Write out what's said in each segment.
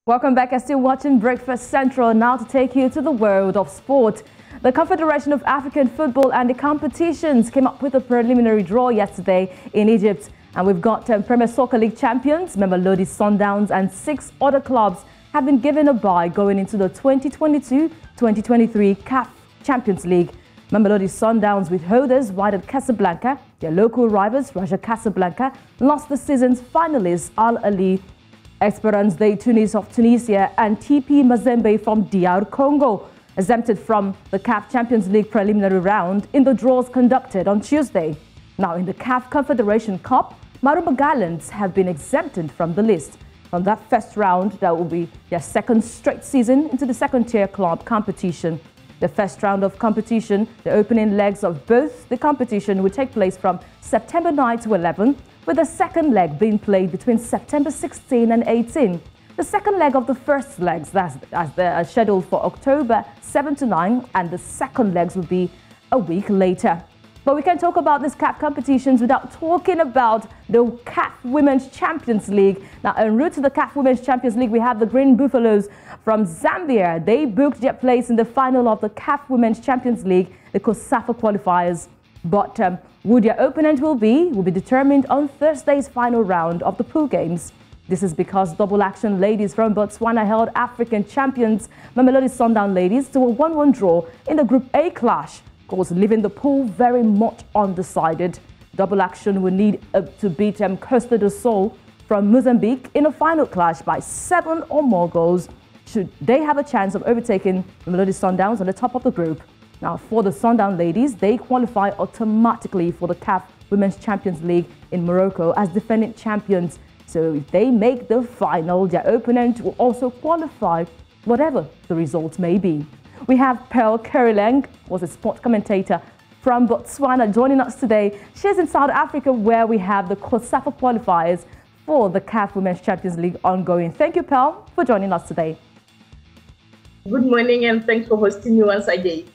Welcome back. You're still watching Breakfast Central, now to take you to the world of sport. The Confederation of African Football and the competitions came up with a preliminary draw yesterday in Egypt. And we've got Premier Soccer League champions, Mamelodi Sundowns, and 6 other clubs have been given a bye going into the 2022-2023 CAF Champions League. Mamelodi Sundowns, with holders Wydad Casablanca, their local rivals Raja Casablanca, lost the season's finalists Ahly, Esperance de Tunis of Tunisia, and TP Mazembe from DR Congo, exempted from the CAF Champions League preliminary round in the draws conducted on Tuesday. Now, in the CAF Confederation Cup, Maruma Gallants have been exempted from the list. From that first round, that will be their second straight season into the second-tier club competition. The first round of competition, the opening legs of both the competition, will take place from September 9 to 11, with the second leg being played between September 16 and 18. The second leg of the first legs, that's scheduled for October 7 to 9, and the second legs will be a week later. But we can talk about these CAF competitions without talking about the CAF Women's Champions League. Now, en route to the CAF Women's Champions League, we have the Green Buffaloes from Zambia. They booked their place in the final of the CAF Women's Champions League, the COSAFA qualifiers. But who their opponent will be determined on Thursday's final round of the pool games. This is because double action ladies from Botswana held African champions Mamelodi Sundowns ladies to a 1-1 draw in the Group A clash, of course, leaving the pool very much undecided. Double action will need to beat Costa do Sol from Mozambique in a final clash by 7 or more goals, should they have a chance of overtaking Mamelodi Sundowns on the top of the group. Now, for the Sundown ladies, they qualify automatically for the CAF Women's Champions League in Morocco as defending champions. So if they make the final, their opponent will also qualify, whatever the result may be. We have KERILENG, was a sport commentator from Botswana, joining us today. She's in South Africa, where we have the COSAFA qualifiers for the CAF Women's Champions League ongoing. Thank you, Pearl, for joining us today. Good morning, and thanks for hosting me once again.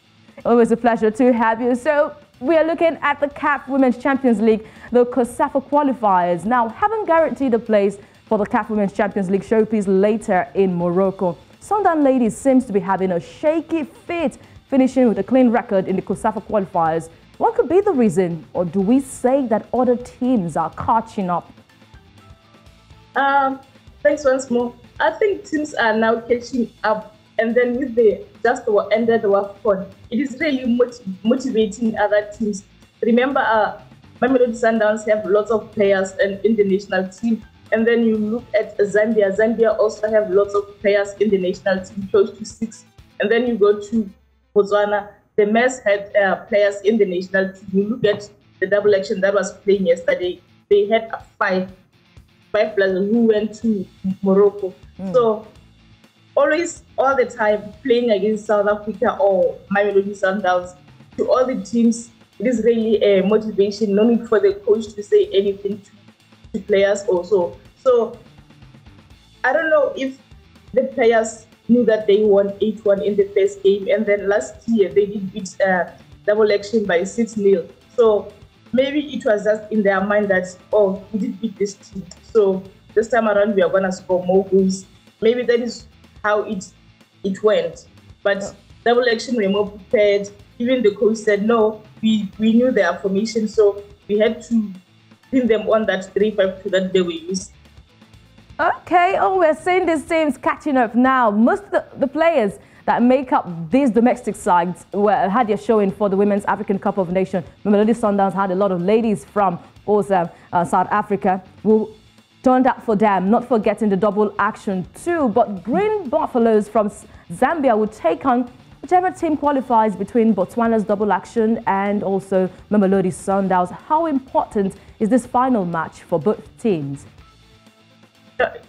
Always a pleasure to have you. So we are looking at the CAF Women's Champions League, the COSAFA qualifiers. Now, haven't guaranteed a place for the CAF Women's Champions League showpiece later in Morocco. Sundown ladies seems to be having a shaky fit, finishing with a clean record in the COSAFA qualifiers. What could be the reason, or do we say that other teams are catching up? Thanks once more. I think teams are now catching up, and then with the just ended the WAFCON, it is really motivating other teams. Remember, Mamelodi Sundowns have lots of players in the national team. And then you look at Zambia. Zambia also have lots of players in the national team, close to 6. And then you go to Botswana. The Mets had players in the national team. You look at the double action that was playing yesterday. They had 5 players who went to Morocco. So always, all the time, playing against South Africa or Mamelodi Sundowns, to all the teams, it is really a motivation. No need for the coach to say anything to players also. So I don't know if the players knew that they won 8-1 in the first game, and then last year they did beat double action by 6-0. So maybe it was just in their mind that, oh, we did beat this team, so this time around we are going to score more goals. Maybe that is how it went. But double action were more prepared. Even the coach said, no, we knew their formation, so we had to pin them on that 3-5-2 that they were using. Okay, we're seeing these teams catching up now. Most of the players that make up these domestic sides had their showing for the Women's African Cup of Nations. Mamelodi Sundowns had a lot of ladies from South Africa who turned up for them, not forgetting the double action too. But Green Buffaloes from Zambia will take on whichever team qualifies between Botswana's double action and also Mamelodi Sundowns. How important is this final match for both teams?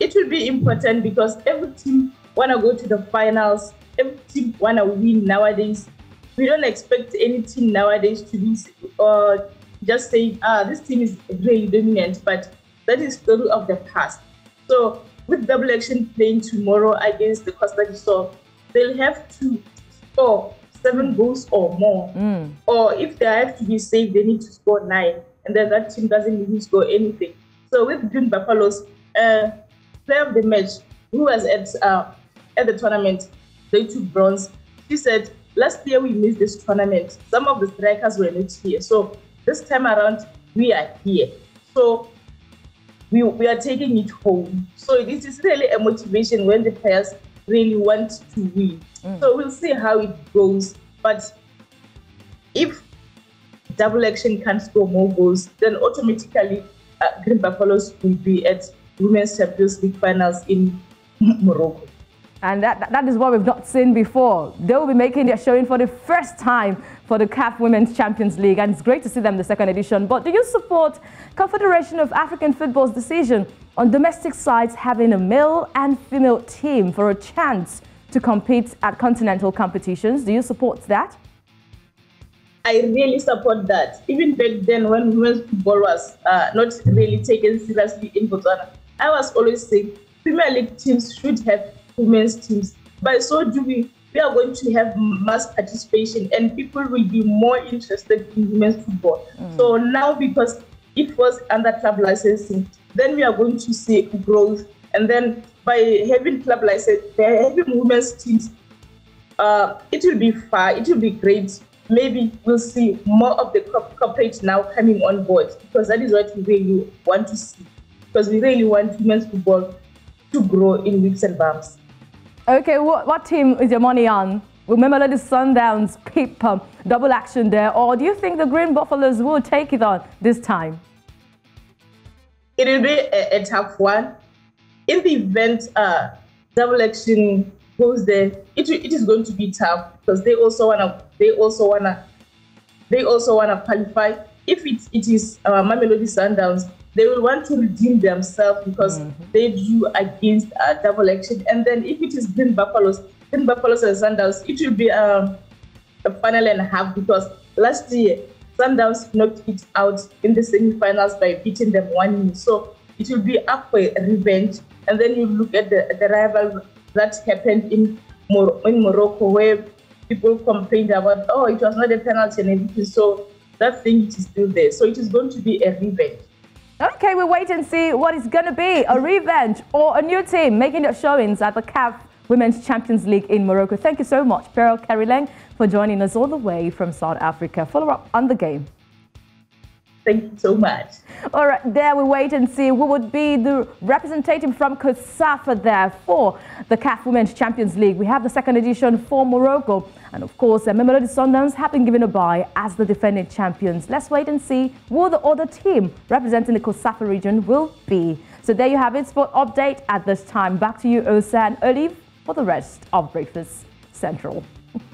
It will be important because every team want to go to the finals. Every team want to win nowadays. We don't expect any team nowadays to be just saying, this team is really dominant, but that is story of the past. So with double action playing tomorrow against the Costa do Sol, they'll have to score 7 goals or more. Or if they have to be safe, they need to score 9. And then that team doesn't even score anything. So with Green Buffaloes, player of the match, who was at the tournament, they took bronze. She said, last year we missed this tournament. Some of the strikers were not here. So this time around, we are here. So we are taking it home. So this is really a motivation when the players really want to win. So we'll see how it goes. But if double action can't score more goals, then automatically Green Buffaloes will be at Women's Champions League finals in Morocco. And that is what we've not seen before. They will be making their showing for the first time for the CAF Women's Champions League, and it's great to see them in the second edition. But do you support Confederation of African Football's decision on domestic sides having a male and female team for a chance to compete at continental competitions? Do you support that? I really support that. Even back then when women's football was not really taken seriously in Botswana, I was always saying Premier League teams should have women's teams. By so doing, we are going to have mass participation and people will be more interested in women's football. So now, because it was under club licensing, then we are going to see growth. And then by having club license, having women's teams, it will be far, it will be great. Maybe we'll see more of the corporate now coming on board, because that is what we really want to see. Because we really want women's football to grow in leaps and bounds. Okay, what team is your money on? Will Mamelodi Sundowns keep double action there, or do you think the Green Buffaloes will take it on this time? It will be a tough one. In the event double action goes there, it is going to be tough, because they also wanna qualify. If it is Mamelodi Sundowns, they will want to redeem themselves because they drew against double action. And then if it is Green Buffaloes and Sundowns, it will be a final and a half, because last year Sundowns knocked it out in the semi-finals by beating them 1-0. So it will be up for a revenge. And then you look at the rival that happened in Morocco, where people complained about, oh, it was not a penalty and everything. So that thing is still there. So it is going to be a revenge. Okay, we'll wait and see what it's going to be, a revenge or a new team making their showings at the CAF Women's Champions League in Morocco. Thank you so much, KERILENG, for joining us all the way from South Africa. Follow up on the game. Thank you so much. All right, there we wait and see who would be the representative from COSAFA there for the CAF Women's Champions League. We have the second edition for Morocco. And of course, the Mamelodi Sundowns have been given a bye as the defending champions. Let's wait and see who the other team representing the COSAFA region will be. So there you have it, sport update at this time. Back to you, Osa and Olive, for the rest of Breakfast Central.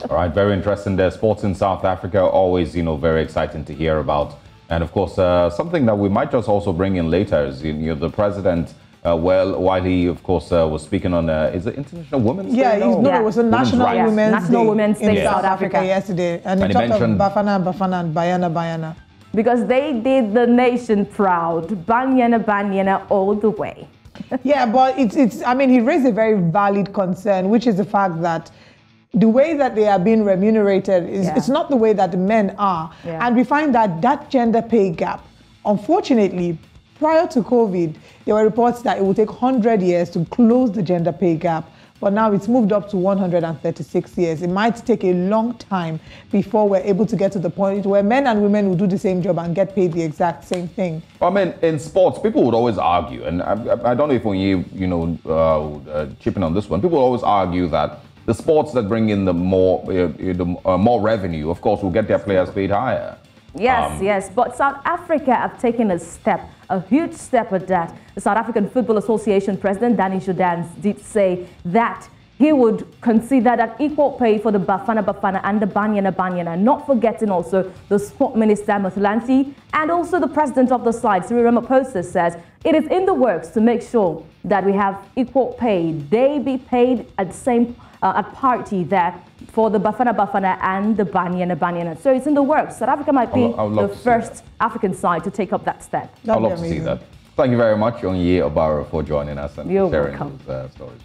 All right, very interesting there. Sports in South Africa, always, very exciting to hear about. And of course, something that we might just also bring in later is, the president, while he, of course, was speaking on, is it International Women's Day? It was a National Women's Day in South Africa yesterday. And he talked of Bafana and Bayana. Because they did the nation proud. Banyana all the way. Yeah, but he raised a very valid concern, which is the fact that the way that they are being remunerated is it's not the way that the men are. Yeah. And we find that gender pay gap, unfortunately, prior to COVID, there were reports that it would take 100 years to close the gender pay gap. But now it's moved up to 136 years. It might take a long time before we're able to get to the point where men and women will do the same job and get paid the exact same thing. I mean, in sports, people would always argue, and I don't know if when you chip in on this one, people always argue that the sports that bring in the more revenue, of course, will get their players paid higher. Yes, but South Africa have taken a huge step at that. The South African Football Association President, Danny Jordan, did say that he would consider that equal pay for the Bafana and the Banyana, not forgetting also the Sport Minister, Muthulanthi, and also the President of the side, Cyril Ramaphosa, says it is in the works to make sure that we have equal pay. They be paid at the same at parity there for the Bafana and the Banyana. So it's in the works. South Africa might be the first African side to take up that step. I'd love to see that. Thank you very much, Onye Obaro, for joining us and sharing those stories.